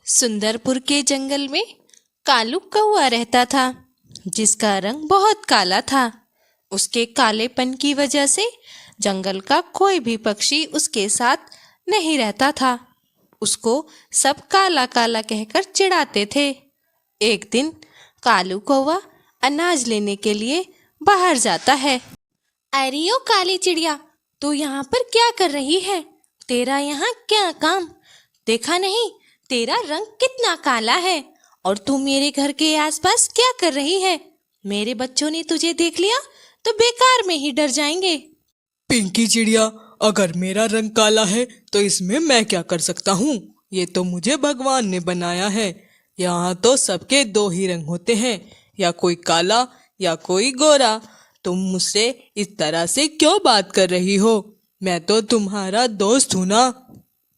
सुंदरपुर के जंगल में कालू कौआ रहता था, जिसका रंग बहुत काला था। उसके कालेपन की वजह से जंगल का कोई भी पक्षी उसके साथ नहीं रहता था। उसको सब काला काला कहकर चिढ़ाते थे। एक दिन कालू कौआ अनाज लेने के लिए बाहर जाता है। अरे ओ काली चिड़िया, तू यहाँ पर क्या कर रही है? तेरा यहाँ क्या काम? देखा नहीं, तेरा रंग कितना काला है और तू मेरे घर के आसपास क्या कर रही है? मेरे बच्चों ने तुझे देख लिया तो बेकार में ही डर जाएंगे। पिंकी चिड़िया, अगर मेरा रंग काला है तो इसमें मैं क्या कर सकता हूँ? ये तो मुझे भगवान ने बनाया है। यहाँ तो सबके दो ही रंग होते हैं, या कोई काला या कोई गोरा। तुम मुझसे इस तरह से क्यों बात कर रही हो? मैं तो तुम्हारा दोस्त हूँ ना।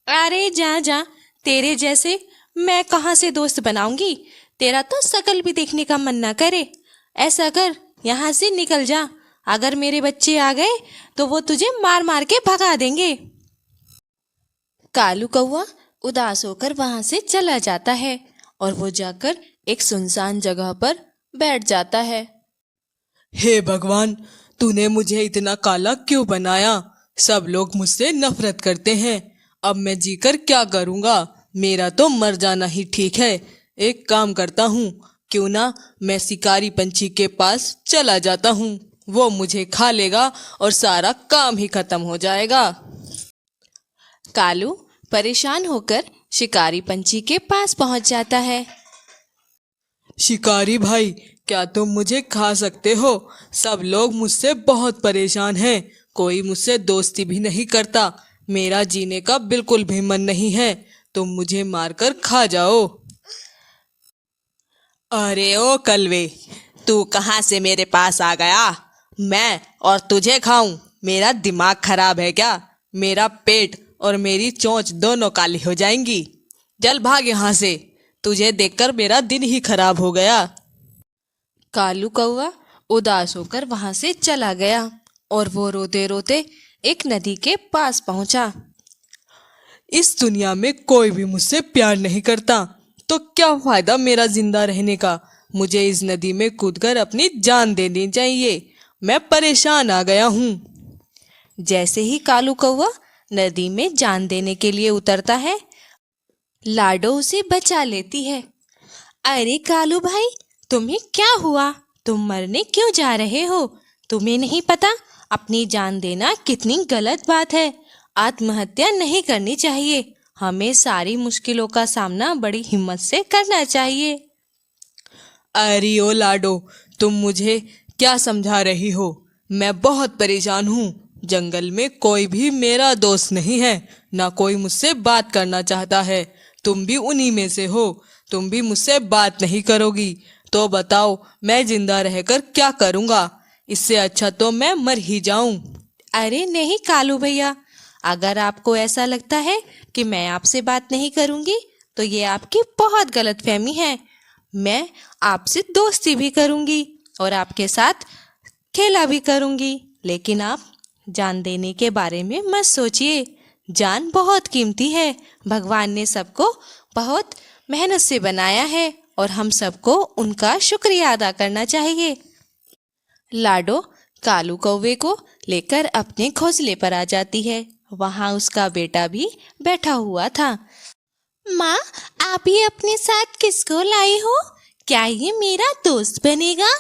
अरे जा जा, तेरे जैसे मैं कहाँ से दोस्त बनाऊंगी? तेरा तो शकल भी देखने का मन ना करे। ऐसा कर, यहाँ से निकल जा। अगर मेरे बच्चे आ गए तो वो तुझे मार मार के भगा देंगे। कालू कौआ उदास होकर वहां से चला जाता है और वो जाकर एक सुनसान जगह पर बैठ जाता है। हे भगवान, तूने मुझे इतना काला क्यों बनाया? सब लोग मुझसे नफरत करते हैं। अब मैं जीकर क्या करूँगा? मेरा तो मर जाना ही ठीक है। एक काम करता हूँ, क्यों ना मैं शिकारी पंछी के पास चला जाता हूँ। वो मुझे खा लेगा और सारा काम ही खत्म हो जाएगा। कालू परेशान होकर शिकारी पंछी के पास पहुंच जाता है। शिकारी भाई, क्या तुम मुझे खा सकते हो? सब लोग मुझसे बहुत परेशान हैं। कोई मुझसे दोस्ती भी नहीं करता। मेरा जीने का बिल्कुल भी मन नहीं है। तुम मुझे मारकर खा जाओ। अरे ओ कलवे, तू कहाँ से मेरे पास आ गया? मैं और तुझे खाऊं? मेरा दिमाग खराब है क्या? मेरा पेट और मेरी चोंच दोनों काली हो जाएंगी। चल भाग यहाँ से। तुझे देखकर मेरा दिन ही खराब हो गया। कालू कौआ उदास होकर वहां से चला गया और वो रोते रोते एक नदी के पास पहुंचा। इस दुनिया में कोई भी मुझसे प्यार नहीं करता, तो क्या फायदा मेरा जिंदा रहने का? मुझे इस नदी में कूदकर अपनी जान देनी चाहिए। मैं परेशान आ गया हूँ। जैसे ही कालू कौआ नदी में जान देने के लिए उतरता है, लाडो उसे बचा लेती है। अरे कालू भाई, तुम्हें क्या हुआ? तुम मरने क्यों जा रहे हो? तुम्हें नहीं पता अपनी जान देना कितनी गलत बात है? आत्महत्या नहीं करनी चाहिए। हमें सारी मुश्किलों का सामना बड़ी हिम्मत से करना चाहिए। अरे ओ लाडो, तुम मुझे क्या समझा रही हो? मैं बहुत परेशान हूँ। जंगल में कोई भी मेरा दोस्त नहीं है, ना कोई मुझसे बात करना चाहता है। तुम भी उन्हीं में से हो। तुम भी मुझसे बात नहीं करोगी तो बताओ, मैं जिंदा रहकर क्या करूँगा? इससे अच्छा तो मैं मर ही जाऊं। अरे नहीं कालू भैया, अगर आपको ऐसा लगता है कि मैं आपसे बात नहीं करूंगी तो ये आपकी बहुत गलतफहमी है। मैं आपसे दोस्ती भी करूंगी और आपके साथ खेला भी करूंगी, लेकिन आप जान देने के बारे में मत सोचिए। जान बहुत कीमती है। भगवान ने सबको बहुत मेहनत से बनाया है और हम सबको उनका शुक्रिया अदा करना चाहिए। लाडो कालू कौवे को लेकर अपने घोंसले पर आ जाती है। वहां उसका बेटा भी बैठा हुआ था। माँ, आप ये अपने साथ किसको लाई हो? क्या ये मेरा दोस्त बनेगा?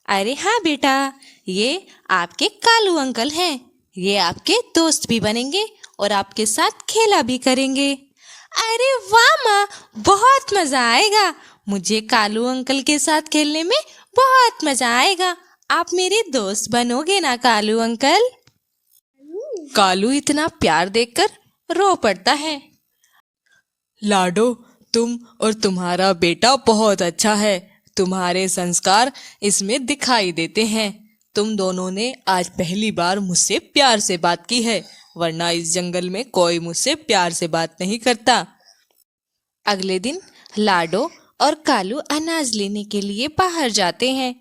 अरे हाँ बेटा, ये आपके कालू अंकल हैं। ये आपके दोस्त भी बनेंगे और आपके साथ खेला भी करेंगे। अरे वाह माँ, बहुत मजा आएगा। मुझे कालू अंकल के साथ खेलने में बहुत मजा आएगा। आप मेरे दोस्त बनोगे ना कालू अंकल? कालू इतना प्यार देखकर रो पड़ता है। लाडो, तुम और तुम्हारा बेटा बहुत अच्छा है। तुम्हारे संस्कार इसमें दिखाई देते हैं। तुम दोनों ने आज पहली बार मुझसे प्यार से बात की है, वरना इस जंगल में कोई मुझसे प्यार से बात नहीं करता। अगले दिन लाडो और कालू अनाज लेने के लिए बाहर जाते हैं।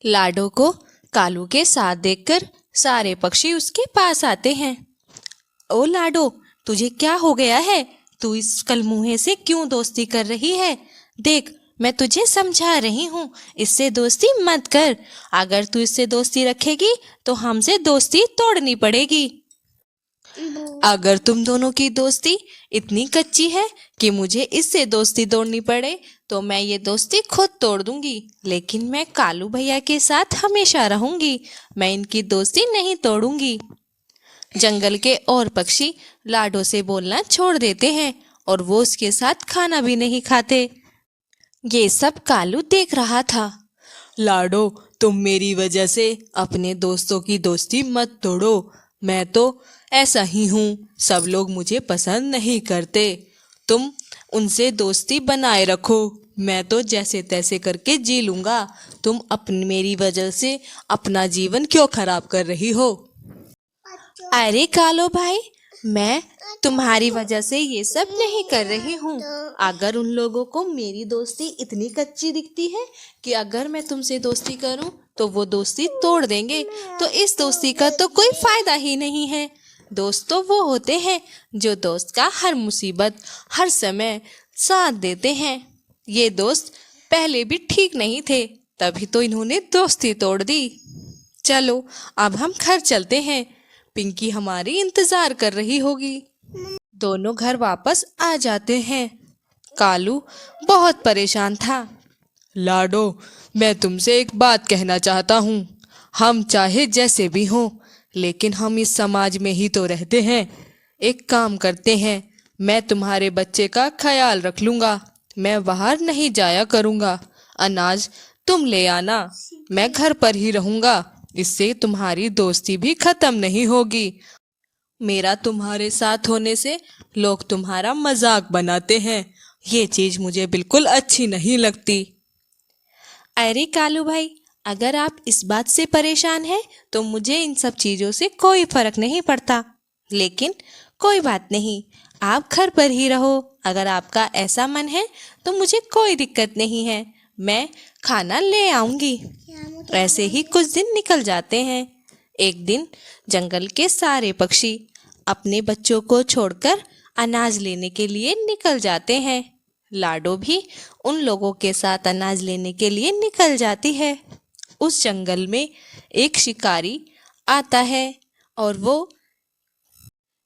लाडो को कालू के साथ देखकर सारे पक्षी उसके पास आते हैं। ओ लाडो, तुझे क्या हो गया है? तू इस कलमुहे से क्यों दोस्ती कर रही है? देख, मैं तुझे समझा रही हूँ, इससे दोस्ती मत कर। अगर तू इससे दोस्ती रखेगी तो हमसे दोस्ती तोड़नी पड़ेगी। अगर तुम दोनों की दोस्ती इतनी कच्ची है कि मुझे इससे दोस्ती तोड़नी पड़े तो मैं ये दोस्ती खुद तोड़ दूंगी, लेकिन मैं कालू भैया के साथ हमेशा रहूंगी। मैं इनकी दोस्ती नहीं तोड़ूंगी। जंगल के और पक्षी लाडो से बोलना छोड़ देते हैं और वो उसके साथ खाना भी नहीं खाते। ये सब कालू देख रहा था। लाडो, तुम मेरी वजह से अपने दोस्तों की दोस्ती मत तोड़ो। मैं तो ऐसा ही हूँ, सब लोग मुझे पसंद नहीं करते। तुम उनसे दोस्ती बनाए रखो, मैं तो जैसे तैसे करके जी लूँगा। तुम अपनी मेरी वजह से अपना जीवन क्यों खराब कर रही हो? अरे कालो भाई, मैं तुम्हारी वजह से ये सब नहीं कर रही हूँ। अगर उन लोगों को मेरी दोस्ती इतनी कच्ची दिखती है कि अगर मैं तुमसे दोस्ती करूँ तो वो दोस्ती तोड़ देंगे, तो इस दोस्ती का तो कोई फायदा ही नहीं है। दोस्त तो वो होते हैं जो दोस्त का हर मुसीबत, हर समय साथ देते हैं। ये दोस्त पहले भी ठीक नहीं थे, तभी तो इन्होंने दोस्ती तोड़ दी। चलो अब हम घर चलते हैं, पिंकी हमारी इंतजार कर रही होगी। दोनों घर वापस आ जाते हैं। कालू बहुत परेशान था। लाडो, मैं तुमसे एक बात कहना चाहता हूँ। हम चाहे जैसे भी हों, लेकिन हम इस समाज में ही तो रहते हैं। एक काम करते हैं, मैं तुम्हारे बच्चे का ख्याल रख लूँगा। मैं बाहर नहीं जाया करूँगा। अनाज तुम ले आना, मैं घर पर ही रहूँगा। इससे तुम्हारी दोस्ती भी खत्म नहीं होगी। मेरा तुम्हारे साथ होने से लोग तुम्हारा मजाक बनाते हैं। ये चीज मुझे बिल्कुल अच्छी नहीं लगती। अरे कालू भाई, अगर आप इस बात से परेशान हैं तो मुझे इन सब चीज़ों से कोई फर्क नहीं पड़ता। लेकिन कोई बात नहीं, आप घर पर ही रहो। अगर आपका ऐसा मन है तो मुझे कोई दिक्कत नहीं है, मैं खाना ले आऊंगी। ऐसे ही कुछ दिन निकल जाते हैं। एक दिन जंगल के सारे पक्षी अपने बच्चों को छोड़कर अनाज लेने के लिए निकल जाते हैं। लाडो भी उन लोगों के साथ अनाज लेने के लिए निकल जाती है। उस जंगल में एक शिकारी आता है और वो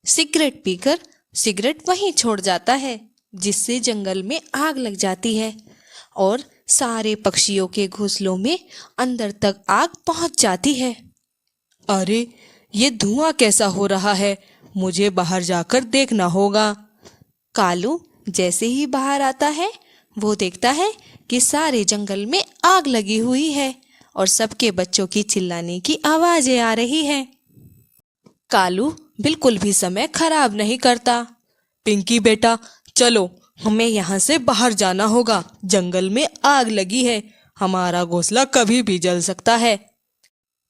सिगरेट पीकर सिगरेट वहीं छोड़ जाता है, जिससे जंगल में आग लग जाती है और सारे पक्षियों के घोंसलों में अंदर तक आग पहुंच जाती है। अरे, ये धुआं कैसा हो रहा है? मुझे बाहर जाकर देखना होगा। कालू जैसे ही बाहर आता है, वो देखता है कि सारे जंगल में आग लगी हुई है और सबके बच्चों की चिल्लाने की आवाजें आ रही हैं। कालू बिल्कुल भी समय खराब नहीं करता। पिंकी बेटा, चलो, हमें यहाँ से बाहर जाना होगा। जंगल में आग लगी है, हमारा घोंसला कभी भी जल सकता है।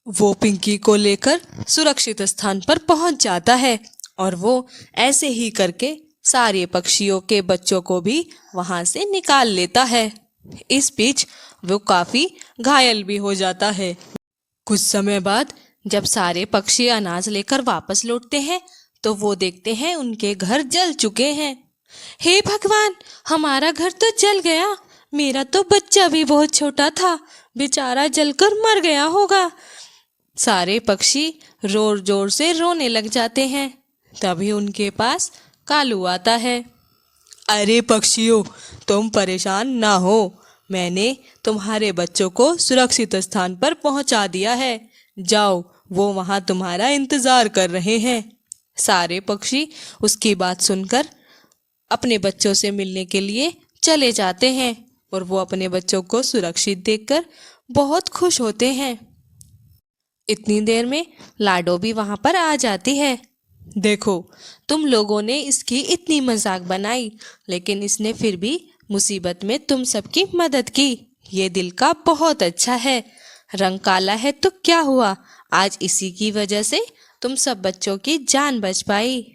वो पिंकी को लेकर सुरक्षित स्थान पर पहुंच जाता है और वो ऐसे ही करके सारे पक्षियों के बच्चों को भी वहां से निकाल लेता है। इस बीच वो काफी घायल भी हो जाता है। कुछ समय बाद जब सारे पक्षी अनाज लेकर वापस लौटते हैं तो वो देखते हैं उनके घर जल चुके हैं। हे भगवान, हमारा घर तो जल गया। मेरा तो बच्चा भी बहुत छोटा था, बेचारा जलकर मर गया होगा। सारे पक्षी जोर जोर से रोने लग जाते हैं। तभी उनके पास कालू आता है। अरे पक्षियों, तुम परेशान ना हो, मैंने तुम्हारे बच्चों को सुरक्षित स्थान पर पहुंचा दिया है। जाओ, वो वहां तुम्हारा इंतजार कर रहे हैं। सारे पक्षी उसकी बात सुनकर अपने बच्चों से मिलने के लिए चले जाते हैं और वो अपने बच्चों को सुरक्षित देखकर बहुत खुश होते हैं। इतनी देर में लाडो भी वहां पर आ जाती है। देखो, तुम लोगों ने इसकी इतनी मजाक बनाई, लेकिन इसने फिर भी मुसीबत में तुम सबकी मदद की। ये दिल का बहुत अच्छा है। रंग काला है तो क्या हुआ, आज इसी की वजह से तुम सब बच्चों की जान बच पाई।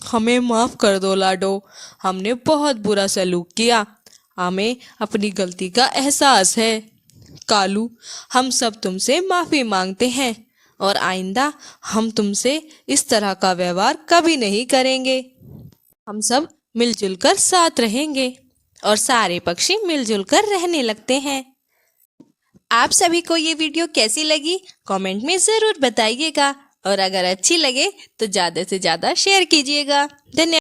हमें माफ कर दो लाडो, हमने बहुत बुरा सलूक किया। हमें अपनी गलती का एहसास है। कालू, हम सब तुमसे माफी मांगते हैं और आइंदा हम तुमसे इस तरह का व्यवहार कभी नहीं करेंगे। हम सब मिलजुल कर साथ रहेंगे और सारे पक्षी मिलजुल कर रहने लगते हैं। आप सभी को ये वीडियो कैसी लगी कमेंट में ज़रूर बताइएगा और अगर अच्छी लगे तो ज़्यादा से ज़्यादा शेयर कीजिएगा। धन्यवाद।